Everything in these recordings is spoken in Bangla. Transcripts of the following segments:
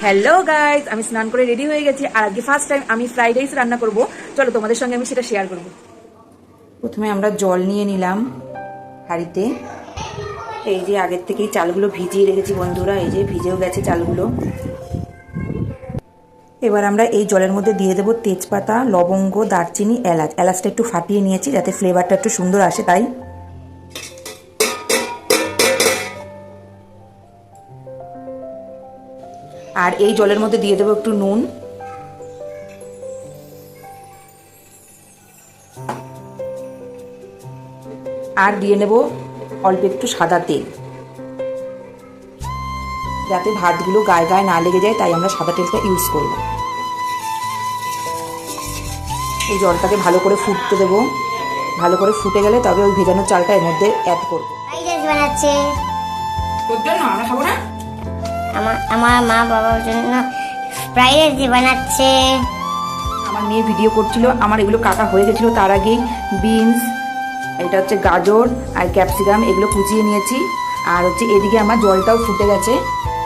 হ্যালো গাইজ, আমি স্নান করে রেডি হয়ে গেছি আর আজকে ফার্স্ট টাইম আমি ফ্রাইড রাইস রান্না করব। চলো তোমাদের সঙ্গে আমি সেটা শেয়ার করব। প্রথমে আমরা জল নিয়ে নিলাম হাঁড়িতে। এই যে আগের থেকেই চালগুলো ভিজিয়ে রেখেছি বন্ধুরা, এই যে ভিজেও গেছে চালগুলো। এবার আমরা এই জলের মধ্যে দিয়ে দেবো তেজপাতা, লবঙ্গ, দারচিনি, এলাচ। এলাচটা একটু ফাটিয়ে নিয়েছি যাতে ফ্লেভারটা একটু সুন্দর আসে, তাই। আর এই জলের মধ্যে দিয়ে দেবো একটু নুন, আর দিয়ে নেব অল্প একটু সাদা তেল, যাতে ভাতগুলো গায়ে গায়ে না লেগে যায়, তাই আমরা সাদা তেলটা ইউজ করব। এই জলটাকে ভালো করে ফুটতে দেবো। ভালো করে ফুটে গেলে তবে ওই ভেজানো চালটা এর মধ্যে অ্যাড করবো। বানাচ্ছে তোর জন্য, আমরা খাবো না। আমার মা বাবার জন্য ফ্রাইড রাইস বানাচ্ছে। আমার মেয়ে ভিডিও করছিল, আমার এগুলো কাটা হয়ে গেছিলো তার আগেই। বিনস, এটা হচ্ছে গাজর আর ক্যাপসিকাম, এগুলো কুচিয়ে নিয়েছি। আর হচ্ছে এদিকে আমার জলটাও ফুটে গেছে।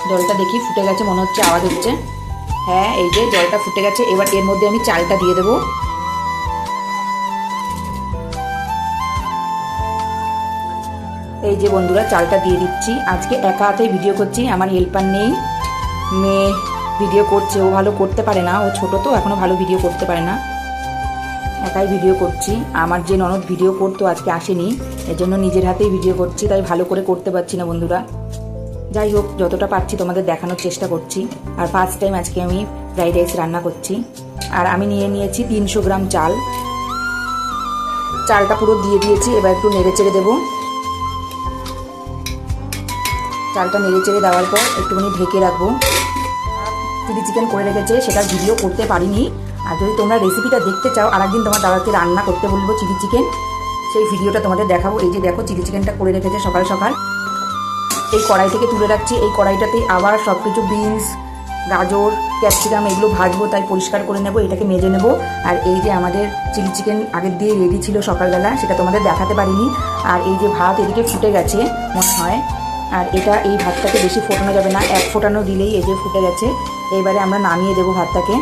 জলটা দেখি ফুটে গেছে, মনে হচ্ছে আওয়াজ হচ্ছে। হ্যাঁ, এই যে জলটা ফুটে গেছে। এবার এর মধ্যে আমি চালটা দিয়ে দেবো। এই যে বন্ধুরা, চালটা দিয়ে দিচ্ছি। আজকে একা হাতেই ভিডিও করছি, আমার হেল্পার নেই। মেয়ে ভিডিও করছে, ও ভালো করতে পারে না, ও ছোট তো এখনো ভালো ভিডিও করতে পারে না। একাই ভিডিও করছি। আমার যে ননদ ভিডিও করতো আজকে আসেনি, এজন্য নিজের হাতেই ভিডিও করছি, তাই ভালো করে করতে পারছি না বন্ধুরা। যাই হোক, যতটা পারছি তোমাদের দেখানোর চেষ্টা করছি। আর ফার্স্ট টাইম আজকে আমি ফ্রাইড রাইস রান্না করছি। আর আমি নিয়ে নিয়েছি 300 গ্রাম চাল। চালটা পুরো দিয়ে দিয়েছি। এবার একটু নেড়ে চেড়ে দেবো। চালটা নেড়ে চেড়ে দেওয়ার পর একটুখানি ঢেকে রাখবো। চিলি চিকেন করে রেখেছে, সেটার ভিডিও করতে পারিনি। আর যদি তোমরা রেসিপিটা দেখতে চাও, আরেকদিন তোমার দাদাকে রান্না করতে বলবো চিলি চিকেন, সেই ভিডিওটা তোমাদের দেখাবো। এই যে দেখো, চিলি চিকেনটা করে রেখেছে সকাল সকাল। এই কড়াই থেকে তুলে রাখছি। এই কড়াইটাতেই আবার সব কিছু বিনস, গাজর, ক্যাপসিকাম এগুলো ভাজবো, তাই পরিষ্কার করে নেব, এটাকে মেজে নেব। আর এই যে আমাদের চিলি চিকেন আগের দিয়ে রেডি ছিল সকালবেলা, সেটা তোমাদের দেখাতে পারিনি। আর এই যে ভাত এদিকে ফুটে গেছে মনে হয়। আর এই ভাতটাকে বেশি ফোটানো যাবে না, এক ফোটানো দিলেই এই যে ফুটে গেছে। এবারে আমরা নামিয়ে দেবো ভাতটাকে।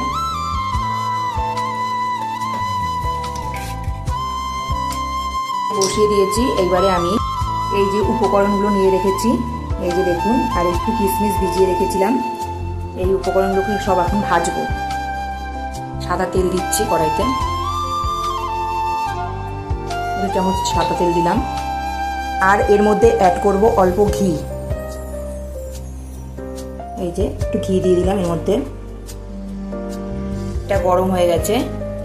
বসিয়ে দিয়েছি। এইবারে আমি এই যে উপকরণগুলো নিয়ে রেখেছি, এই যে দেখুন, আর একটু কিশমিশ ভিজিয়ে রেখেছিলাম। এই উপকরণগুলোকে সব এখন ভাজবো। সাদা তেল দিচ্ছি কড়াইতে, 2 চামচ সাদা তেল দিলাম। আর এর মধ্যে অ্যাড করব অল্প ঘি। এই যে একটু ঘি দিয়ে দিলাম এর মধ্যে। এটা গরম হয়ে গেছে,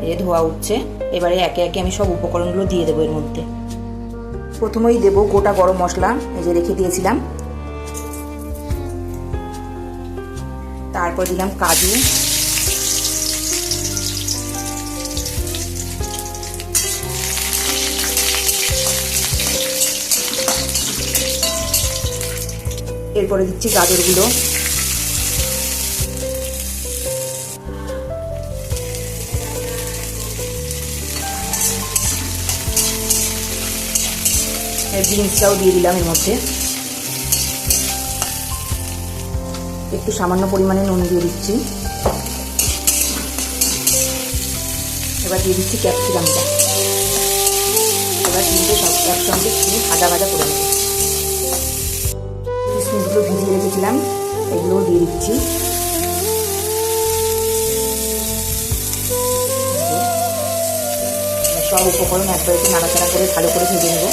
এই যে ধোয়া উঠছে। এবারে একে একে আমি সব উপকরণগুলো দিয়ে দেবো এর মধ্যে। প্রথমেই দেবো গোটা গরম মশলা, এই যে রেখে দিয়েছিলাম। তারপর দিলাম কাজু, এরপরে দিচ্ছি গাজরগুলো, বিনসটাও দিয়ে দিলাম এর মধ্যে। একটু সামান্য পরিমাণে নুন দিয়ে দিচ্ছি। এবার দিয়ে দিচ্ছি ক্যাপসিকামটা। এবার তিনটে সব একসঙ্গে একটু ভাজা ভাজা করে নেব। কিশমিশগুলো ভিজিয়ে রেখেছিলাম, এগুলোও দিয়ে দিচ্ছি। সব উপকরণ একবার একটু নাড়াচাড়া করে ভালো করে ভেজে নেব।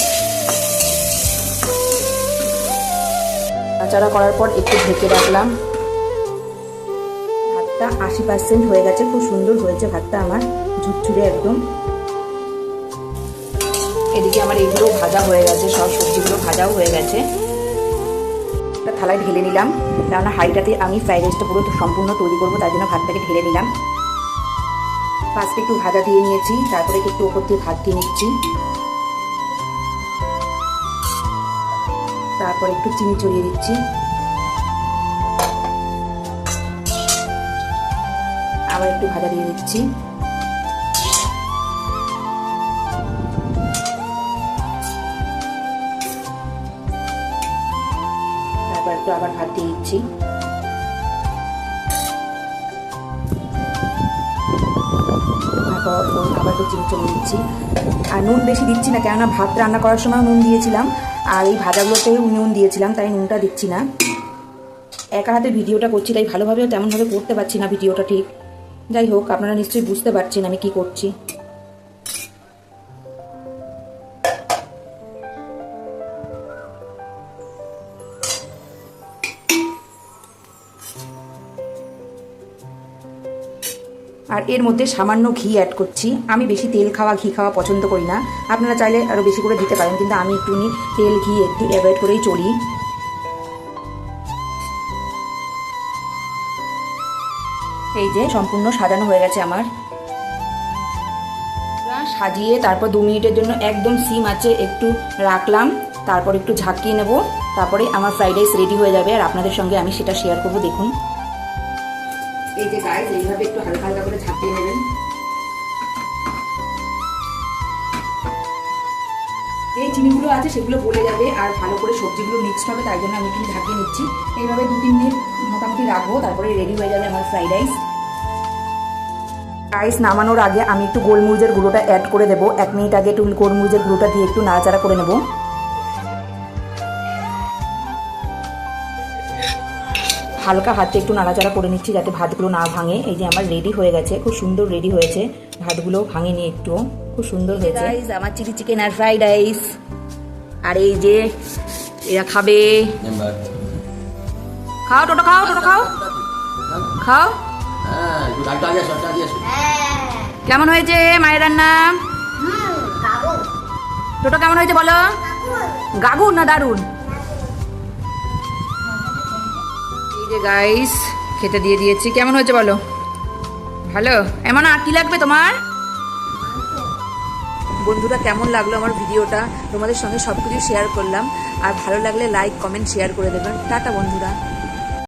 নাড়াচাড়া করার পর একটু ঢেকে রাখলাম। ভাতটা 80% হয়ে গেছে, খুব সুন্দর হয়েছে ভাতটা আমার, ঝুরঝুরে একদম। এদিকে আমার এগুলো ভাজা হয়ে গেছে, সব সবজিগুলো ভাজাও হয়ে গেছে। একটা থালায় ঢেলে নিলাম, কেননা হাঁড়িটাতে আমি ফ্রাইড রাইসটা পুরো সম্পূর্ণ তৈরি করবো, তাই জন্য ভাতটাকে ঢেলে নিলাম। ফার্স্টে একটু ভাজা দিয়ে নিয়েছি, তারপরে একটু ওপর দিয়ে ভাত দিয়ে নিচ্ছি। তারপর একটু চিনি ছড়িয়ে দিচ্ছি। আবার একটু ভাজা দিয়ে দিচ্ছি। তারপর একটু আবার ভাত দিয়ে দিচ্ছি। মতো চিনি চলে দিচ্ছি। আর নুন বেশি দিচ্ছি না, কেননা ভাত রান্না করার সময় নুন দিয়েছিলাম আর এই ভাজাগুলোতেও নুন দিয়েছিলাম, তাই নুনটা দিচ্ছি না। একা হাতে ভিডিওটা করছি তাই ভালোভাবে তেমনভাবে করতে পারছি না ভিডিওটা ঠিক। যাই হোক, আপনারা নিশ্চয়ই বুঝতে পারছেন আমি কি করছি। আর এর মধ্যে সামান্য ঘি অ্যাড করছি। আমি বেশি তেল খাওয়া ঘি খাওয়া পছন্দ করি না, আপনারা চাইলে আরও বেশি করে দিতে পারেন, কিন্তু আমি একটুখানি তেল ঘি একটু অ্যাভয়েড করেই চলি। এই যে সম্পূর্ণ সাজানো হয়ে গেছে আমার। সাজিয়ে তারপর 2 মিনিটের জন্য একদম সিম আঁচে একটু রাখলাম, তারপর একটু ঝাঁকিয়ে নেব, তারপরে আমার ফ্রাইড রাইস রেডি হয়ে যাবে আর আপনাদের সঙ্গে আমি সেটা শেয়ার করব। দেখুন এই যে গাইস, এইভাবে একটু হালকা হালকা করে ঝাঁকিয়ে নেবেন। এই চিনিগুলো আছে সেগুলো গলে যাবে আর ভালো করে সবজিগুলো মিক্সড হবে, তাই জন্য আমি একটু ঝাঁকিয়ে নিচ্ছি। এইভাবে 2-3 মিনিট মোটামুটি রাখবো, তারপরে রেডি হয়ে যাবে আমার ফ্রাইড রাইস। রাইস নামানোর আগে আমি একটু গোলমরিচের গুঁড়োটা অ্যাড করে দেবো। 1 মিনিট আগে একটু গোলমরিচের গুঁড়োটা দিয়ে একটু নাড়াচাড়া করে নেব। হালকা হাতে একটু নাড়াচাড়া করে নিচ্ছি যাতে ভাতগুলো না ভাঙে। এই যে আমার রেডি হয়ে গেছে, খুব সুন্দর রেডি হয়েছে, ভাতগুলো ভাঙেনি একটু, খুব সুন্দর হয়েছে। আমার চিলি চিকেন আর ফ্রাইড রাইস। আর এই যে এরা খাবে, খাও টোটো খাও, টোটো খাও খাও। কেমন হয়েছে মায়ের রান্না? টোটো কেমন হয়েছে বলো? গাগুন না দারুন? এই যে গাইস খেতে দিয়ে দিয়েছি, কেমন হয়েছে বলো? ভালো? এমন আর কি লাগবে তোমার? বন্ধুরা কেমন লাগলো আমার ভিডিওটা? তোমাদের সঙ্গে সব কিছু শেয়ার করলাম, আর ভালো লাগলে লাইক কমেন্ট শেয়ার করে দেবেন। টাটা বন্ধুরা।